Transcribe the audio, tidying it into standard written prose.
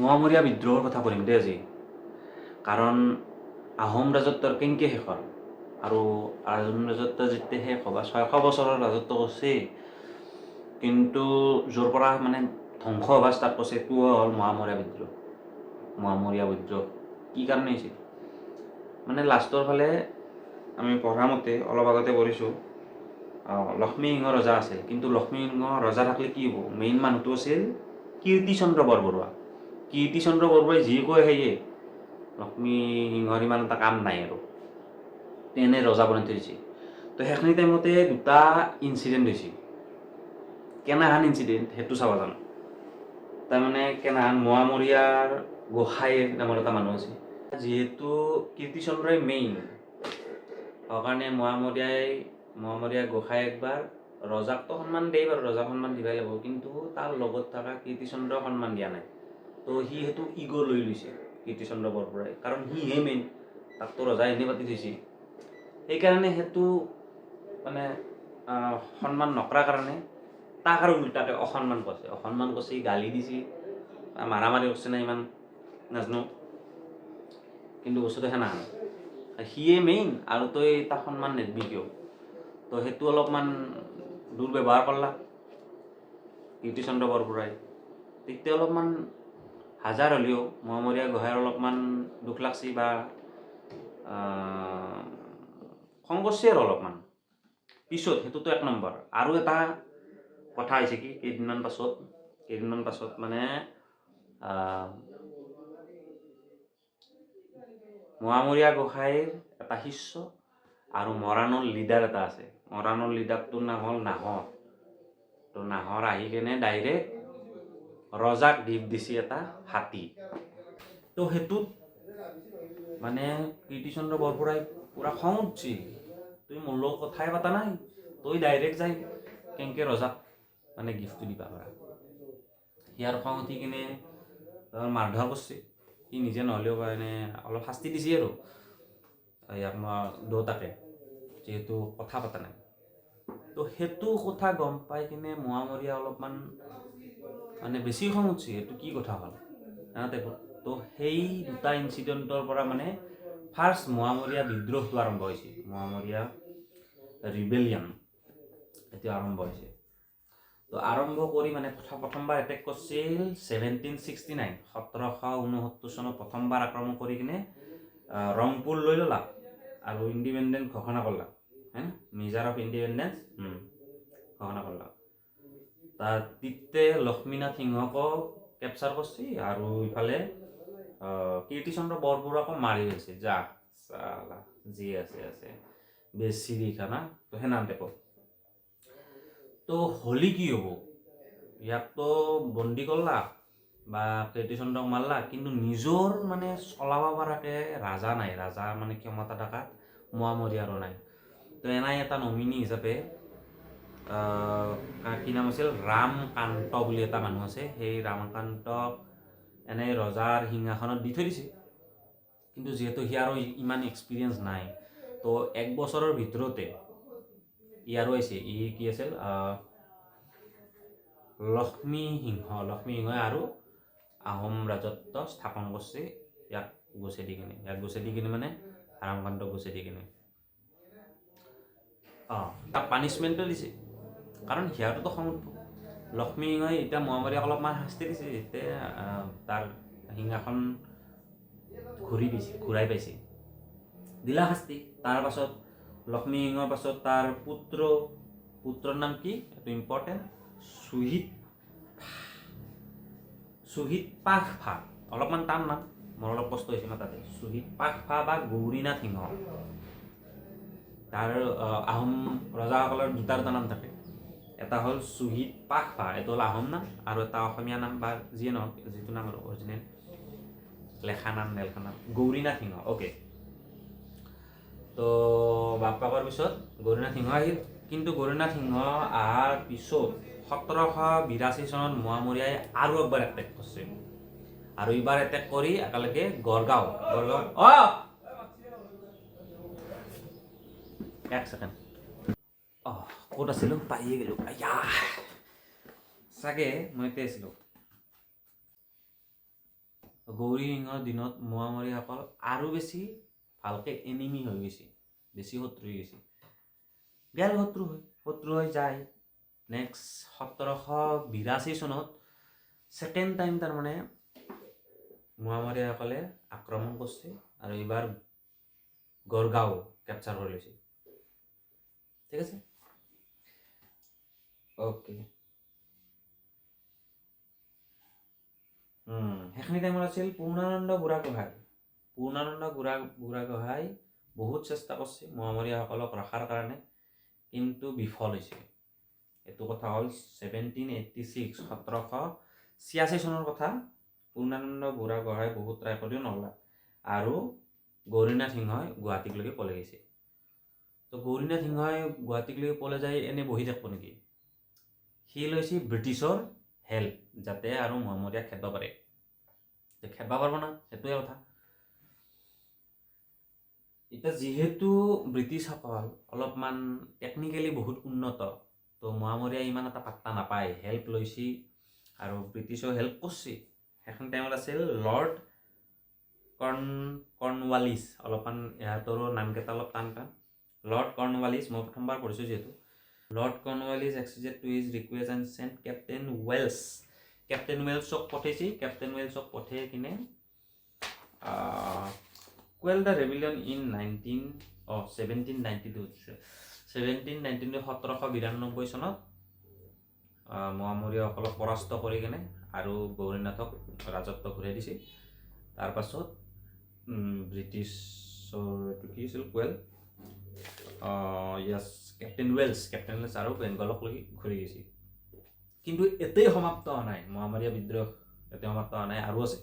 মোৱামৰীয়া বিদ্ৰোহৰ কথা কৰিম দেই আজি। কাৰণ আহোম ৰাজত্বৰ কেনেকৈ শেষ হ'ল আৰু আহোম ৰাজত্ব যেতিয়া শেষ হ'ব 600 বছৰৰ ৰাজত্ব কৰিছে, কিন্তু য'ৰ পৰা মানে ধ্বংস হ'ব ষ্টাৰ্ট কৰিছে সেইটো হ'ল মোৱামৰীয়া বিদ্ৰোহ। মোৱামৰীয়া বিদ্ৰোহ কি কাৰণে হৈছিল মানে লাষ্টৰ ফালে আমি পঢ়া মতে অলপ আগতে পঢ়িছোঁ লক্ষ্মীসিংহ ৰজা আছিল, কিন্তু লক্ষ্মীসিংহ ৰজা থাকিলে কি হ'ব, মেইন মানুহটো আছিল কীৰ্তিচন্দ্ৰ বৰবৰুৱা। কীৰ্তিচন্দ্ৰ বৰবৰুৱাই যি কয় সেয়ে, লক্ষ্মীসিংহৰ ইমান এটা কাম নাই আৰু তেনে ৰজা বনাই থৈছে। তো সেইখিনি টাইমতে দুটা ইনচিডেণ্ট হৈছিল। কেনেহান ইনচিডেণ্ট সেইটো চাব জানো। তাৰমানে কেনেহান মোৱামৰীয়াৰ গোসাঁইৰ নামৰ এটা মানুহ আছে, যিহেতু কীৰ্তিচন্দ্ৰই মেইন কাৰণে মোৱামৰীয়া গোসাঁই একবাৰ ৰজাকতো সন্মান দিয়ে বাৰু, ৰজাক সন্মান দিবই লাগিব, কিন্তু তাৰ লগত থকা কীৰ্তিচন্দ্ৰক সন্মান দিয়া নাই। তো সি সেইটো ইগ' লৈ লৈছে কীৰ্তিচন্দ্ৰ বৰবৰুৱাই, কাৰণ সিহে মেইন, তাকতো ৰজাই এনেই পাতি থৈছে। সেইকাৰণে সেইটো মানে সন্মান নকৰাৰ কাৰণে তাক আৰু উল্টাকে অসন্মান কৰিছে, গালি দিছে, মাৰামাৰি কৰিছে না ইমান নাজানো, কিন্তু বস্তুটো সেনাহান সিয়ে মেইন আৰু তই তাক সন্মান নিদিবি কিয়। তো সেইটো অলপমান দুৰ্ব্যৱহাৰ কৰলা কীৰ্তিচন্দ্ৰ বৰবৰুৱাই। তেতিয়া অলপমান হাজাৰ হ'লেও মোৱামৰীয়া গোসাঁইৰ অলপমান দুখ লাগছি বা খং কৰিছে আৰু অলপমান। পিছত সেইটোতো এক নম্বৰ। আৰু এটা কথা হৈছে কি, কেইদিনমান পাছত মানে মোৱামৰীয়া গোসাঁইৰ এটা শিষ্য আৰু মৰাণৰ লিডাৰ এটা আছে। মৰাণৰ লিডাৰটোৰ নাম হ'ল নাহৰ। তো নাহৰ আহি কেনে ডাইৰেক্ট ৰজাক গিফ্ট দিছে এটা হাতী। তো সেইটোত মানে কীৰ্তিচন্দ্ৰ বৰবৰুৱাই পুৰা খং উঠছি, তুই মোৰ লগত কথাই পতা নাই, তই ডাইৰেক্ট যাই কেনেকৈ ৰজাক মানে গিফ্টটো দিবা পাৰা। সি আৰু খং উঠি কিনে মাৰধৰ কৰিছে। সি নিজে নহ'লেও মানে অলপ শাস্তি দিছে আৰু ইয়াক দুয়োটাকে, যিহেতু কথা পতা নাই। তো সেইটো কথা গম পাই কিনে মোৱামৰীয়া অলপমান মানে বেছি খং উঠছে, এইটো কি কথা হ'ল টাইপৰ। তো সেই দুটা ইনচিডেণ্টৰ পৰা মানে ফাৰ্ষ্ট মোৱামৰীয়া বিদ্ৰোহটো আৰম্ভ হৈছে, মোৱামৰীয়া ৰিবেলিয়ন এইটো আৰম্ভ হৈছে। তো আৰম্ভ কৰি মানে প্ৰথমবাৰ এটেক কৰিছিল 1769, 1769 চনত প্ৰথমবাৰ আক্ৰমণ কৰি কিনে ৰংপুৰ লৈ ল'লা আৰু ইণ্ডিপেণ্ডেণ্ট ঘোষণা কৰলা, মেজাৰ অফ ইণ্ডিপেণ্ডেঞ্চ ঘোষণা কৰলা। তাৰ তিতে লক্ষ্মীনাথ সিংহকো কেপচাৰ কৰিছে আৰু ইফালে কীৰ্তিচন্দ্ৰ বৰবৰুৱাকো মাৰি গৈছে। যা চালা যি আছে বেছি দেখা না। তো সেনান টাইপৰ। তো হলি কি হ'ব, ইয়াকতো বন্দী কৰলা বা কীৰ্তিচন্দ্ৰক মাৰলা, কিন্তু নিজৰ মানে চলাব পৰাকে ৰাজা নাই, ৰাজা মানে ক্ষমতা থকা মোৱামৰীয়াৰো নাই। তো এনাই এটা নমিনী হিচাপে কি নাম আছিল, ৰামকান্ত বুলি এটা মানুহ আছে, সেই ৰামকান্তক এনেই ৰজাৰ সিংহাসনত দি থৈ দিছে। কিন্তু যিহেতু সি আৰু ইমান এক্সপিৰিয়েঞ্চ নাই, তো 1 বছৰৰ ভিতৰতে ই আৰু আহিছে, ই কি আছিল লক্ষ্মীসিংহই আৰু আহোম ৰাজত্ব স্থাপন কৰিছে। ইয়াক গুচে দি কিনে মানে ৰামকান্তক গুচে দি কিনে তাক পানিছমেণ্টো দিছে, কাৰণ সিহঁততো খং উঠিব। লক্ষ্মীসিংহই এতিয়া মোৱামৰীয়াক অলপমান শাস্তি দিছে, যেতিয়া তাৰ সিংহাসন ঘূৰাই পাইছে, দিলা শাস্তি। তাৰ পাছত লক্ষ্মীসিংহৰ পাছত তাৰ পুত্ৰৰ নাম কি, এইটো ইম্পৰ্টেণ্ট, শ্বহীদ পাখভা। অলপমান টান নাম, মোৰ অলপ কষ্ট হৈছে না তাতে। শ্বহীদ পাখভা বা গৌৰীনাথ সিংহ। তাৰ আহোম ৰজাসকলৰ দুটা নাম থাকে, এটা হ'ল শ্বহীদ পাখভা, এইটো হ'ল আহোম নাম, আৰু এটা অসমীয়া নাম বা যিয়ে নহওক, যিটো নাম আৰু অৰিজিনেল লেখা নাম গৌৰীনাথ সিংহ। অ'কে। তো বাপেকৰ পিছত গৌৰীনাথ সিংহ আহিল, কিন্তু গৌৰীনাথ সিংহ অহাৰ পিছত 1782 চনত মোৱামৰীয়াই আৰু একবাৰ এটেক কৰিছে, আৰু এইবাৰ এটেক কৰি একেলগে গড়গাঁও এক ছেকেণ্ড ক'ত আছিলোঁ, পাহিয়ে গ'লোঁ চাগে, মই এতিয়া আছিলোঁ গৌৰী সিংহৰ দিনত মোৱামৰীয়াসকল আৰু বেছি ভালকে এনিমি হৈ গৈছে, বেছি শত্ৰু হৈ গৈছে। গেল শত্ৰু হৈ যায়। নেক্সট 1782 চনত ছেকেণ্ড টাইম তাৰমানে মোৱামৰীয়াসকলে আক্ৰমণ কৰিছে আৰু এইবাৰ গড়গাঁও কেপচাৰ কৰি লৈছে। ঠিক আছে, অ'কে। সেইখিনি টাইমত আছিল পূৰ্ণানন্দ বুঢ়াগোহাঁই। পূৰ্ণানন্দ বুঢ়াগোহাঁই বহুত চেষ্টা কৰিছে মোৱামৰীয়াসকলক ৰখাৰ কাৰণে, কিন্তু বিফল হৈছে। এইটো কথা হ'ল 1786 1786 চনৰ কথা। পূৰ্ণানন্দ বুঢ়াগোহাঁই বহুত ট্ৰাই কৰিও নগ'লা আৰু গৌৰীনাথ সিংহই গুৱাহাটীলৈকে পলাই গৈছে। তো গৌৰীনাথ সিংহই গুৱাহাটীলৈকে পলাই যায় এনেই বহি থাকিব নেকি? সি লৈছে ব্ৰিটিছৰ হেল্প, যাতে আৰু মোৱামৰীয়াক খেদব পাৰে। খেদব পাৰব না, সেইটোৱে কথা। এতিয়া যিহেতু ব্ৰিটিছসকল অলপমান টেকনিকেলি বহুত উন্নত, তো মোৱামৰীয়াই ইমান এটা পাত্তা নাপায়, হেল্প লৈছে আৰু ব্ৰিটিছেও হেল্প কৰিছে। সেইখন টাইমত আছিল লৰ্ড কৰ্ণৱালিছ। অলপমান ইহঁতৰো নামকেইটা অলপ টান টান। লৰ্ড কৰ্ণৱালিছ, মই প্ৰথমবাৰ পঢ়িছোঁ যিহেতু। Lord Cornwallis acceded to his request and sent Captain Wells. Captain ৱেলছক পঠাইছে। কেপ্টেইন ৱেলছক পঠাই কিনে কুৱেল দ্য ৰেবিলিয়ন ইন 1792 1792 চনত মোৱামৰীয়াসকলক পৰাস্ত কৰি কিনে আৰু গৌৰীনাথক ৰাজত্ব ঘূৰাই দিছে। তাৰপাছত ব্ৰিটিছৰ এইটো কি আছিল, কুৱেল, কেপ্টেইন ৱেলছ আৰু বেংগলক লৈ ঘূৰি গৈছে। কিন্তু এতেই সমাপ্ত হোৱা নাই, মোৱামৰীয়া বিদ্ৰোহ এতে সমাপ্ত হোৱা নাই, আৰু আছে।